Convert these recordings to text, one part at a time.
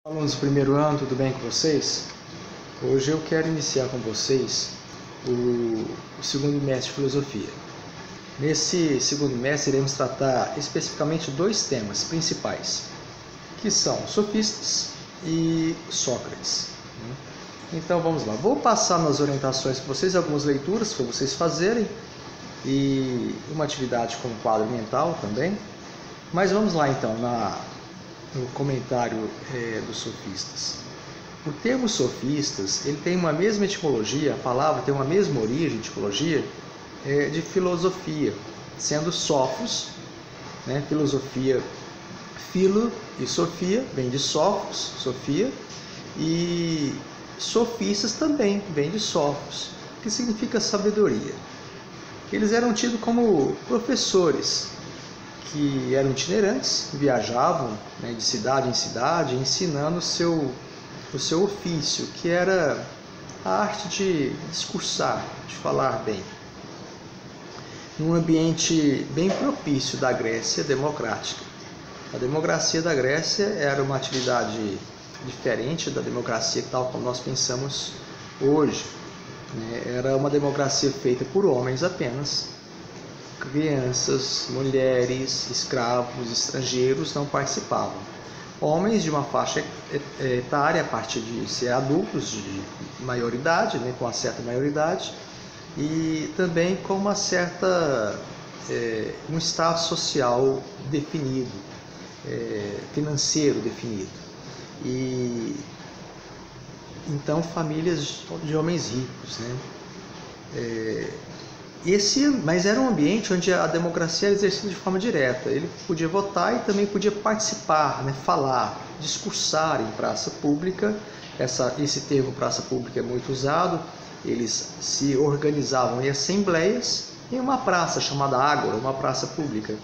Alunos do primeiro ano, tudo bem com vocês? Hoje eu quero iniciar com vocês o segundo mêstre de filosofia. Nesse segundo mêstre iremos tratar especificamente dois temas principais, que são sofistas e Sócrates. Então vamos lá, vou passar nas orientações para vocês algumas leituras para vocês fazerem e uma atividade com quadro mental também. Mas vamos lá então no comentário dos sofistas. O termo sofistas ele tem uma mesma etimologia, a palavra tem uma mesma origem, etimologia, de filosofia, sendo sofos, né, filosofia, filo e sofia, vem de sofos, sofia, e sofistas também vem de sofos, que significa sabedoria. Eles eram tidos como professores, que eram itinerantes, viajavam, né, de cidade em cidade, ensinando o seu ofício, que era a arte de discursar, de falar bem. Num ambiente bem propício da Grécia democrática. A democracia da Grécia era uma atividade diferente da democracia tal como nós pensamos hoje. Era uma democracia feita por homens apenas. Crianças, mulheres, escravos, estrangeiros não participavam. Homens de uma faixa etária, a partir de ser adultos de maioridade, né, com uma certa maioridade, e também com uma certa um status social definido, financeiro definido. E então famílias de homens ricos, né? Mas era um ambiente onde a democracia era exercida de forma direta. Ele podia votar e também podia participar, né, falar, discursar em praça pública. Esse termo praça pública é muito usado. Eles se organizavam em assembleias em uma praça chamada Ágora, uma praça pública,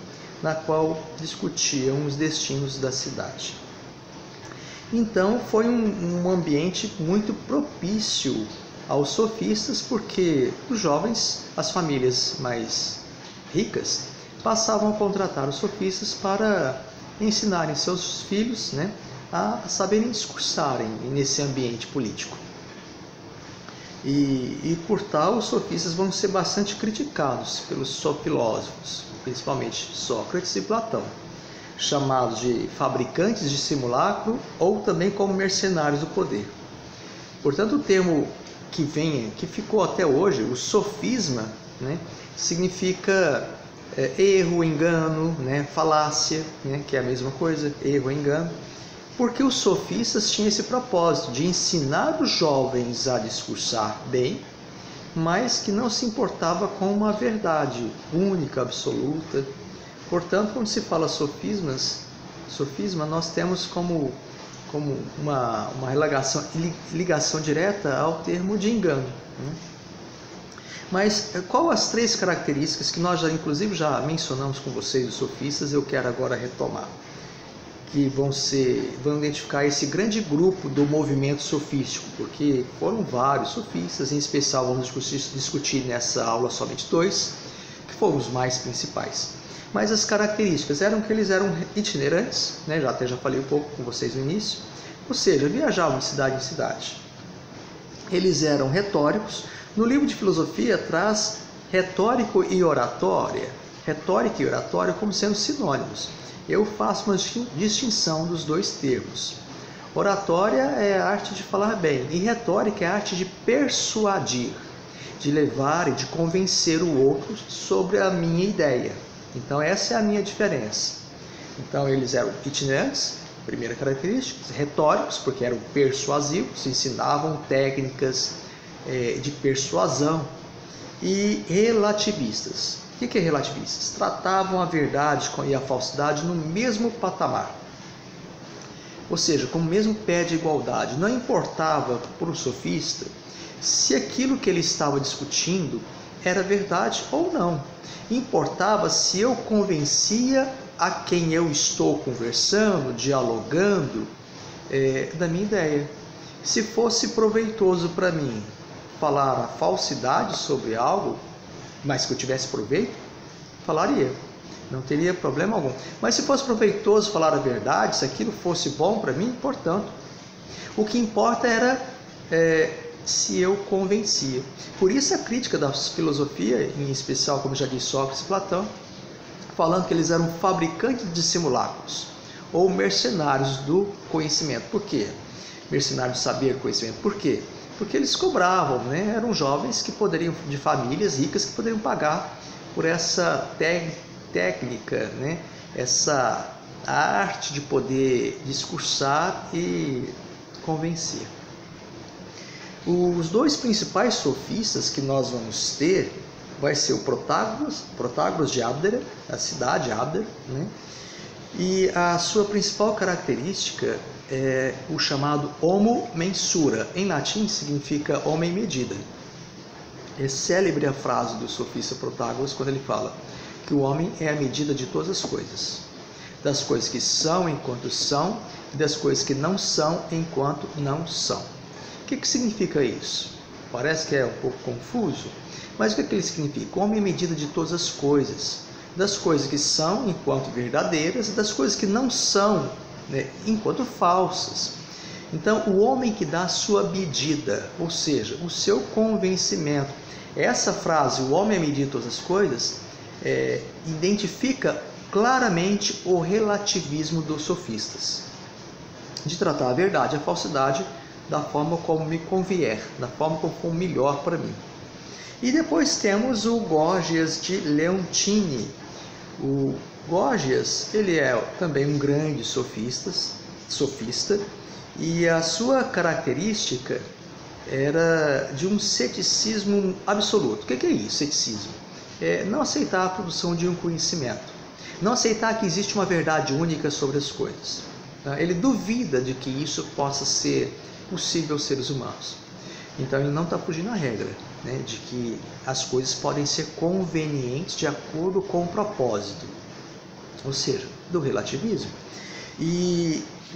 na qual discutiam os destinos da cidade. Então foi um ambiente muito propício aos sofistas, porque os jovens, as famílias mais ricas, passavam a contratar os sofistas para ensinarem seus filhos, né, a saberem discursarem nesse ambiente político. E por tal, os sofistas vão ser bastante criticados pelos filósofos, principalmente Sócrates e Platão, chamados de fabricantes de simulacro ou também como mercenários do poder. Portanto, o termo que ficou até hoje, o sofisma, né, significa erro, engano, né, falácia, né, que é a mesma coisa, erro, engano, porque os sofistas tinham esse propósito de ensinar os jovens a discursar bem, mas que não se importava com uma verdade única, absoluta. Portanto, quando se fala sofisma, nós temos como uma ligação direta ao termo de engano. Mas qual as três características que nós inclusive já mencionamos com vocês, os sofistas, eu quero agora retomar, que vão identificar esse grande grupo do movimento sofístico, porque foram vários sofistas, em especial vamos discutir nessa aula somente dois, que foram os mais principais. Mas as características eram que eles eram itinerantes, né? Até já falei um pouco com vocês no início, ou seja, viajavam de cidade em cidade. Eles eram retóricos. No livro de filosofia traz retórico e oratória, retórica e oratória como sendo sinônimos. Eu faço uma distinção dos dois termos. Oratória é a arte de falar bem e retórica é a arte de persuadir, de levar e de convencer o outro sobre a minha ideia. Então essa é a minha diferença. Então eles eram itinerantes, primeira característica, retóricos, porque eram persuasivos, ensinavam técnicas de persuasão, e relativistas. O que é relativistas? Tratavam a verdade e a falsidade no mesmo patamar, ou seja, com o mesmo pé de igualdade. Não importava para o sofista se aquilo que ele estava discutindo era verdade ou não. Importava se eu convencia a quem eu estou conversando, dialogando, da minha ideia. Se fosse proveitoso para mim falar a falsidade sobre algo, mas que eu tivesse proveito, falaria. não teria problema algum. Mas se fosse proveitoso falar a verdade, se aquilo fosse bom para mim, portanto, O que importa era se eu convencia. Por isso a crítica da filosofia, em especial, como já disse Sócrates e Platão, falando que eles eram fabricantes de simulacros, ou mercenários do conhecimento. Por quê? Mercenários de saber, conhecimento. Por quê? Porque eles cobravam, né? Eram jovens que poderiam, de famílias ricas, que poderiam pagar por essa técnica, né? Essa arte de poder discursar e convencer. Os dois principais sofistas que nós vamos ter vai ser o Protágoras de Abdera, a cidade de Abdera, né? E a sua principal característica é o chamado homo mensura. Em latim significa homem medida. É célebre a frase do sofista Protágoras quando ele fala que o homem é a medida de todas as coisas. Das coisas que são enquanto são e das coisas que não são enquanto não são. O que significa isso? Parece que é um pouco confuso, mas o que ele significa? O homem é a medida de todas as coisas. Das coisas que são enquanto verdadeiras e das coisas que não são, né, enquanto falsas. Então, o homem que dá a sua medida, ou seja, o seu convencimento. Essa frase, o homem é a medida de todas as coisas, identifica claramente o relativismo dos sofistas, de tratar a verdade e a falsidade da forma como me convier, da forma como for melhor para mim. E depois temos o Gorgias de Leontini. O Gorgias, ele é também um grande sofista, e a sua característica era de um ceticismo absoluto. O que é isso, ceticismo? É não aceitar a produção de um conhecimento, não aceitar que existe uma verdade única sobre as coisas. Ele duvida de que isso possa ser possível aos seres humanos. Então ele não está fugindo à regra, né, de que as coisas podem ser convenientes de acordo com o propósito, ou seja, do relativismo.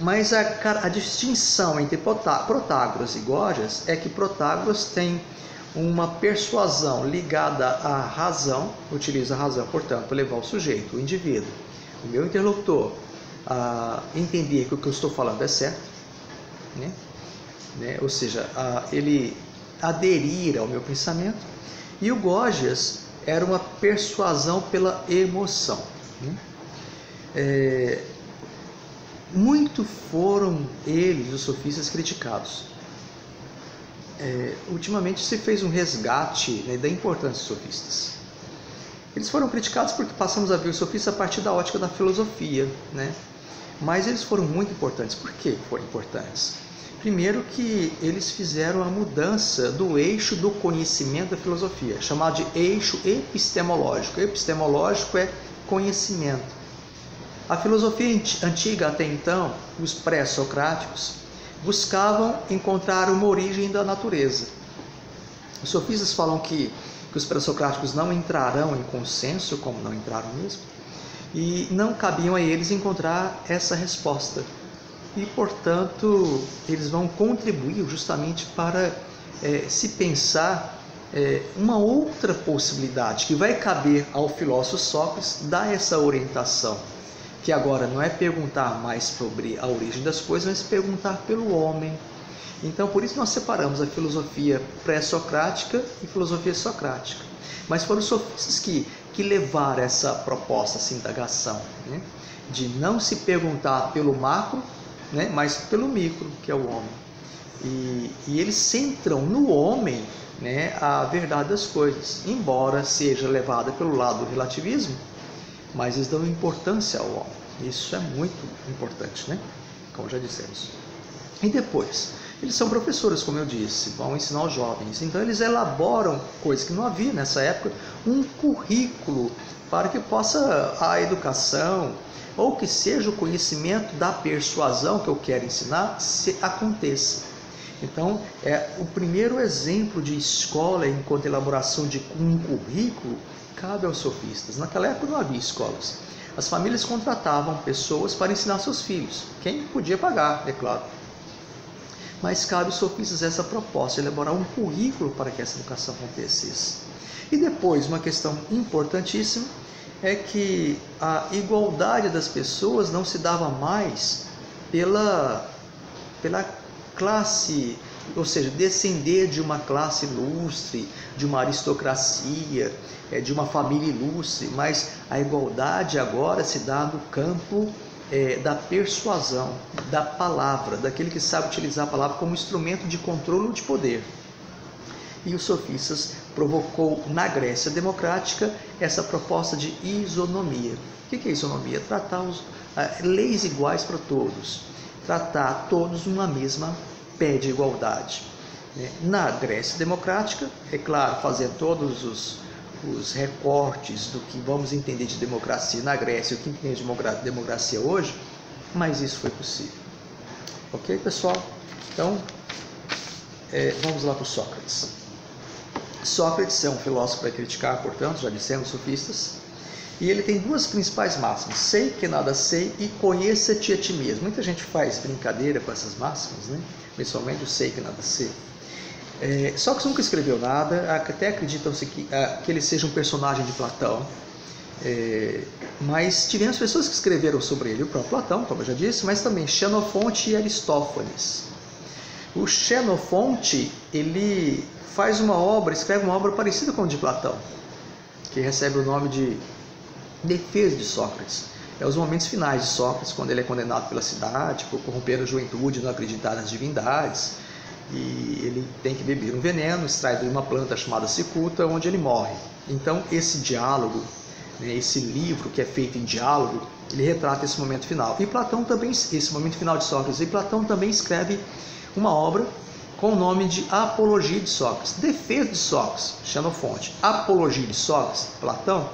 Mas a distinção entre Protágoras e Gorgias é que Protágoras tem uma persuasão ligada à razão, utiliza a razão, portanto, para levar o sujeito, o indivíduo, o meu interlocutor, a entender que o que eu estou falando é certo, né? Ou seja, ele aderir ao meu pensamento. E o Gorgias era uma persuasão pela emoção, né? Muito foram eles, os sofistas, criticados. Ultimamente se fez um resgate, né, da importância dos sofistas. Eles foram criticados porque passamos a ver os sofistas a partir da ótica da filosofia, né? Mas eles foram muito importantes. Por que foram importantes? Primeiro que eles fizeram a mudança do eixo do conhecimento da filosofia, chamado de eixo epistemológico. Epistemológico é conhecimento. A filosofia antiga até então, os pré-socráticos, buscavam encontrar uma origem da natureza. Os sofistas falam que os pré-socráticos não entrarão em consenso, como não entraram mesmo, e não cabiam a eles encontrar essa resposta. E, portanto, eles vão contribuir justamente para se pensar uma outra possibilidade que vai caber ao filósofo Sócrates dar essa orientação, que agora não é perguntar mais sobre a origem das coisas, mas perguntar pelo homem. Então, por isso nós separamos a filosofia pré-socrática e filosofia socrática. Mas foram os sofistas que levaram essa proposta, essa indagação, né? De não se perguntar pelo macro, né, mas pelo micro, que é o homem. E eles centram no homem, né, a verdade das coisas, embora seja levada pelo lado do relativismo, mas eles dão importância ao homem. Isso é muito importante, né? Como já dissemos. E depois, eles são professores, como eu disse, vão ensinar os jovens. Então eles elaboram coisas que não havia nessa época, um currículo para que possa a educação, ou que seja o conhecimento da persuasão que eu quero ensinar, se aconteça. Então, o primeiro exemplo de escola enquanto elaboração de um currículo cabe aos sofistas. Naquela época não havia escolas. As famílias contratavam pessoas para ensinar seus filhos. Quem podia pagar, é claro. Mas cabe aos sofistas essa proposta, elaborar um currículo para que essa educação acontecesse. E depois, uma questão importantíssima, é que a igualdade das pessoas não se dava mais pela classe, ou seja, descender de uma classe ilustre, de uma aristocracia, de uma família ilustre, mas a igualdade agora se dá no campo da persuasão, da palavra, daquele que sabe utilizar a palavra como instrumento de controle ou de poder. E os sofistas provocou na Grécia democrática essa proposta de isonomia. O que é isonomia? Tratar leis iguais para todos, tratar todos numa mesma pé de igualdade. Na Grécia democrática, é claro, fazendo todos os recortes do que vamos entender de democracia na Grécia e o que entende de democracia hoje, mas isso foi possível. Ok, pessoal? Então, vamos lá para o Sócrates. Sócrates é um filósofo para criticar, portanto, já dissemos, sofistas, e ele tem duas principais máximas: sei que nada sei e conheça-te a ti mesmo. Muita gente faz brincadeira com essas máximas, né? Principalmente o sei que nada sei. Sócrates nunca escreveu nada, até acreditam-se que ele seja um personagem de Platão, mas tivemos pessoas que escreveram sobre ele, o próprio Platão, como eu já disse, mas também Xenofonte e Aristófanes. O Xenofonte, ele escreve uma obra parecida com a de Platão, que recebe o nome de Defesa de Sócrates. É os momentos finais de Sócrates, quando ele é condenado pela cidade por corromper a juventude, não acreditar nas divindades, e ele tem que beber um veneno extraído de uma planta chamada cicuta, onde ele morre. Então esse diálogo, esse livro que é feito em diálogo, ele retrata esse momento final. E Platão também, esse momento final de Sócrates, e Platão também escreve uma obra com o nome de Apologia de Sócrates. Defesa de Sócrates, Xenofonte. Apologia de Sócrates, Platão,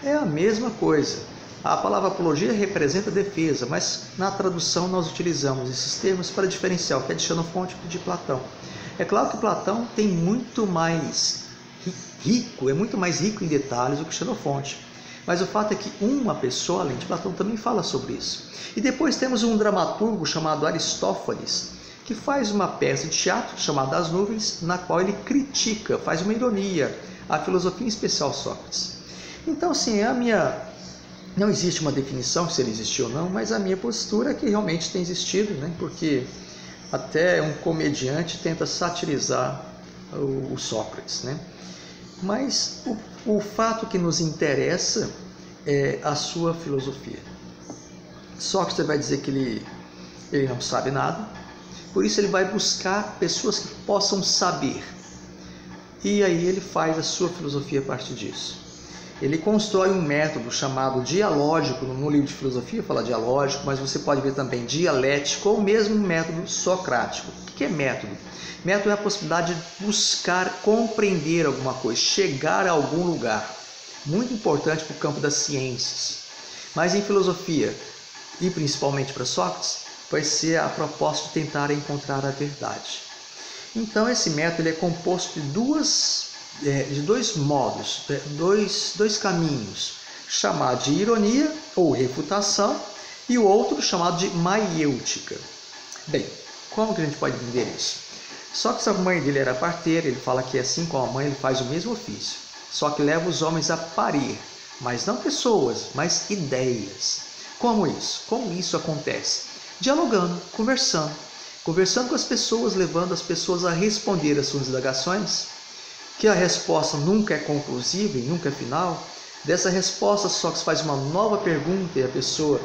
é a mesma coisa. A palavra apologia representa defesa, mas na tradução nós utilizamos esses termos para diferenciar o que é de Xenofonte e de Platão. É claro que Platão tem muito mais rico, é muito mais rico em detalhes do que Xenofonte. Mas o fato é que uma pessoa, além de Platão, também fala sobre isso. E depois temos um dramaturgo chamado Aristófanes, que faz uma peça de teatro chamada As Nuvens, na qual ele critica, faz uma ironia à filosofia, em especial Sócrates. Então, assim, não existe uma definição se ele existiu ou não, mas a minha postura é que realmente tem existido, né? Porque até um comediante tenta satirizar o Sócrates, né? Mas o fato que nos interessa é a sua filosofia. Sócrates vai dizer que ele não sabe nada, por isso ele vai buscar pessoas que possam saber. E aí ele faz a sua filosofia a partir disso. Ele constrói um método chamado dialógico, no livro de filosofia fala dialógico, mas você pode ver também dialético ou mesmo um método socrático. O que é método? Método é a possibilidade de buscar compreender alguma coisa, chegar a algum lugar. Muito importante para o campo das ciências. Mas em filosofia, e principalmente para Sócrates, vai ser a proposta de tentar encontrar a verdade. Então esse método ele é composto de dois modos, dois caminhos, chamado de ironia ou refutação e o outro chamado de maiêutica. Bem, como que a gente pode entender isso? Só que a mãe dele era parteira, ele fala que assim como a mãe ele faz o mesmo ofício, só que leva os homens a parir, mas não pessoas, mas ideias. Como isso? Como isso acontece? Dialogando, conversando com as pessoas, levando as pessoas a responder às suas indagações, que a resposta nunca é conclusiva e nunca é final. Dessa resposta, Sócrates faz uma nova pergunta e a pessoa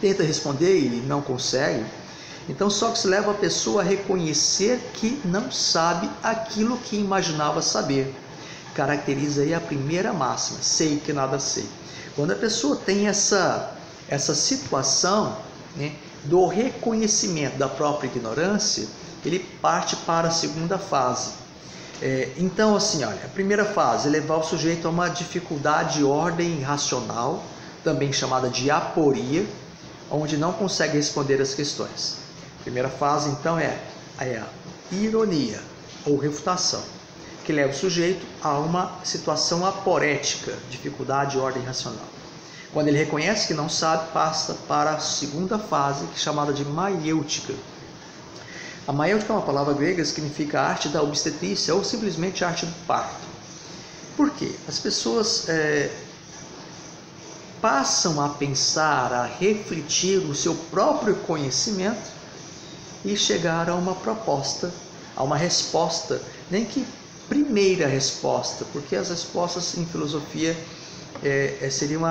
tenta responder e não consegue. Então Sócrates leva a pessoa a reconhecer que não sabe aquilo que imaginava saber. Caracteriza aí a primeira máxima, sei que nada sei. Quando a pessoa tem essa situação, né, do reconhecimento da própria ignorância, ele parte para a segunda fase. Então, assim, olha, a primeira fase é levar o sujeito a uma dificuldade de ordem racional, também chamada de aporia, onde não consegue responder as questões. A primeira fase, então, é a ironia ou refutação, que leva o sujeito a uma situação aporética, dificuldade de ordem racional. Quando ele reconhece que não sabe, passa para a segunda fase, que é chamada de maiêutica. A maiêutica é uma palavra grega que significa arte da obstetrícia ou simplesmente arte do parto. Por quê? As pessoas passam a pensar, a refletir o seu próprio conhecimento e chegar a uma proposta, a uma resposta, nem que primeira resposta, porque as respostas em filosofia seriam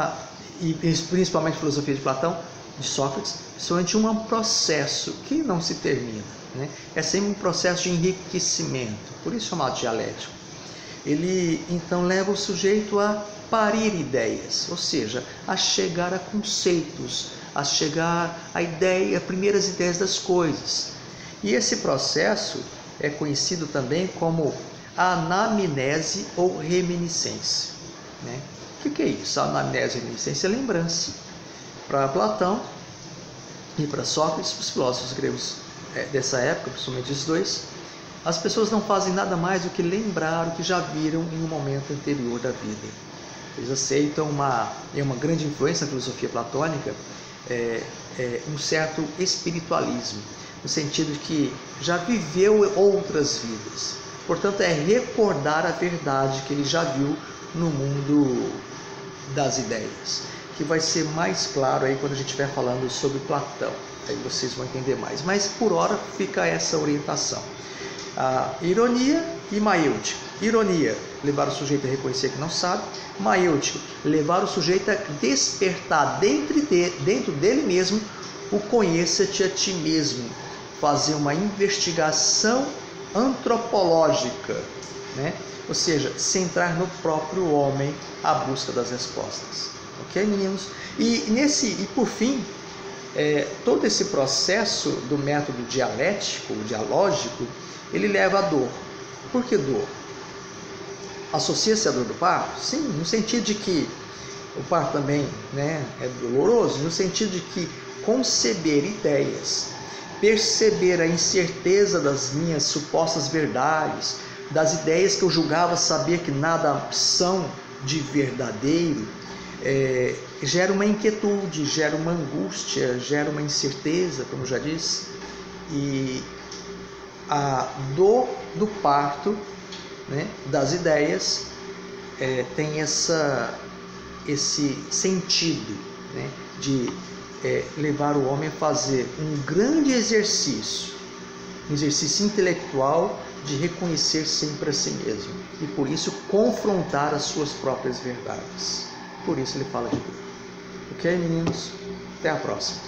e principalmente filosofia de Platão, de Sócrates, somente um processo que não se termina, né? É sempre um processo de enriquecimento, por isso chamado dialético. Ele então leva o sujeito a parir ideias, ou seja, a chegar a conceitos, a chegar a primeiras ideias das coisas. E esse processo é conhecido também como anamnese ou reminiscência, né? O que é isso? A anamnese e reminiscência é lembrança. Para Platão e para Sócrates, os filósofos gregos dessa época, principalmente esses dois, as pessoas não fazem nada mais do que lembrar o que já viram em um momento anterior da vida. Eles aceitam uma grande influência na filosofia platônica, um certo espiritualismo, no sentido de que já viveu outras vidas. Portanto, é recordar a verdade que ele já viu no mundo das ideias, que vai ser mais claro aí quando a gente estiver falando sobre Platão. Aí vocês vão entender mais. Mas por hora fica essa orientação. A ironia e maêutica. Ironia, levar o sujeito a reconhecer que não sabe. Maêutica, levar o sujeito a despertar dentro dele mesmo o conheça-te a ti mesmo. Fazer uma investigação antropológica, né? Ou seja, centrar no próprio homem a busca das respostas. Ok, meninos? E por fim, todo esse processo do método dialético, dialógico, ele leva à dor. Por que dor? Associa-se à dor do parto? Sim, no sentido de que o parto também, né, é doloroso, no sentido de que conceber ideias, perceber a incerteza das minhas supostas verdades, das ideias que eu julgava saber que nada são de verdadeiro, gera uma inquietude, gera uma angústia, gera uma incerteza, como já disse, e a dor do parto, né, das ideias tem esse sentido, né, de levar o homem a fazer um grande exercício, um exercício intelectual de reconhecer sempre a si mesmo e por isso confrontar as suas próprias verdades. Por isso ele fala de dor. Ok, meninos? Até a próxima.